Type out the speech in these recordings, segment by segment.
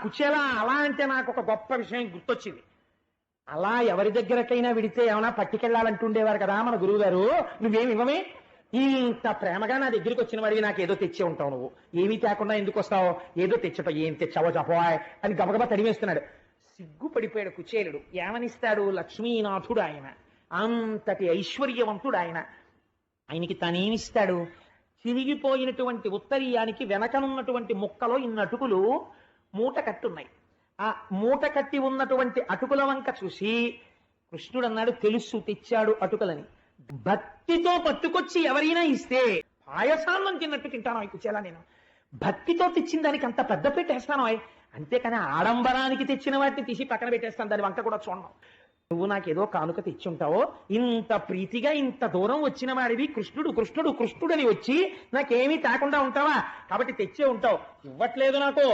కుచేలా అలా అంటే నాకు ఒక గొప్ప విషయం గుర్తొచ్చింది. అలా ఎవరి దగ్గరకైనా విడితే ఏమైనా పట్టుకెళ్లాలంటుండేవారు కదా మన గురువు గారు. నువ్వేమి ఇవ్వమే, ఇంత ప్రేమగా నా దగ్గరికి వచ్చిన వాడివి నాకు ఏదో తెచ్చే ఉంటావు, నువ్వు ఏమీ తేకుండా ఎందుకు వస్తావు, ఏదో తెచ్చటో, ఏం తెచ్చావో చెప్పవాయ్ అని గబగబా తడివేస్తున్నాడు. సిగ్గుపడిపోయాడు కుచేలుడు. ఏమనిస్తాడు? లక్ష్మీనాథుడు ఆయన, అంతటి ఐశ్వర్యవంతుడు ఆయన. ఆయనకి తనేమిస్తాడు? చిరిగిపోయినటువంటి ఉత్తరీయానికి వెనకనున్నటువంటి ముక్కలో ఇన్ని అటుకులు మూట కట్టున్నాయి. ఆ మూట కట్టి ఉన్నటువంటి అటుకుల వంక చూసి కృష్ణుడు అన్నాడు, తెలుసు తెచ్చాడు అటుకులని. భక్తితో పట్టుకొచ్చి ఎవరైనా ఇస్తే పాయసాన్నం తిన్నట్టు తింటాను కుచేలా నేను. భక్తితో తెచ్చిన దానికి అంత పెద్ద పెట్టేస్తాను. అంతేకాని ఆడంబరానికి తెచ్చిన వాటిని తీసి పక్కన పెట్టేస్తాను, దాని వంక కూడా చూడను. నువ్వు నాకేదో కానుక తెచ్చి ఉంటావో, ఇంత ప్రీతిగా ఇంత దూరం వచ్చిన వాడివి, కృష్ణుడు కృష్ణుడు కృష్ణుడని వచ్చి నాకేమీ తాకుండా ఉంటావా? కాబట్టి తెచ్చే ఉంటావు. ఇవ్వట్లేదు నాకు.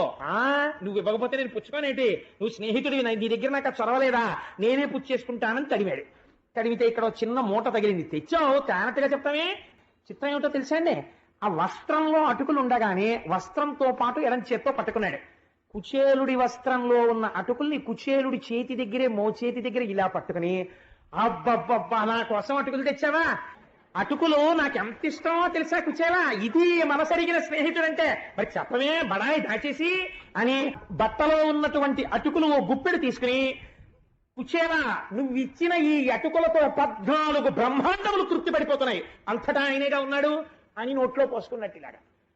నువ్వు ఇవ్వకపోతే నేను పుచ్చుకోనేటి? నువ్వు స్నేహితుడివి, నీ దగ్గర నాకు చొరవలేదా? నేనే పుచ్చేసుకుంటానని తడివాడు. తడివితే ఇక్కడ చిన్న మూట తగిలింది. తెచ్చావు తేనట్టుగా చెప్తామే. చిత్రం ఏమిటో తెలుసా అండి? ఆ వస్త్రంలో అటుకులు ఉండగానే వస్త్రంతో పాటు ఎడం చేత్తో పట్టుకున్నాడు. కుచేలుడి వస్త్రంలో ఉన్న అటుకుల్ని కుచేలుడి చేతి దగ్గరే, మోచేతి దగ్గర ఇలా పట్టుకుని, అబ్బబ్బబ్బా నా కోసం అటుకులు తెచ్చావా? అటుకులు నాకు ఎంత ఇష్టమో తెలుసా కుచేలా? ఇది మనసరిగిన స్నేహితుడంటే. మరి చెప్పమే బడాయి దాచేసి అని బట్టలో ఉన్నటువంటి అటుకులు ఓ గుప్పెడు తీసుకుని, కుచేలా నువ్వు ఇచ్చిన ఈ అటుకులతో 14 బ్రహ్మాండములు తృప్తి పడిపోతున్నాయి, అంతటా ఆయనేగా ఉన్నాడు అని నోట్లో పోసుకున్నట్టు ఇలాగా.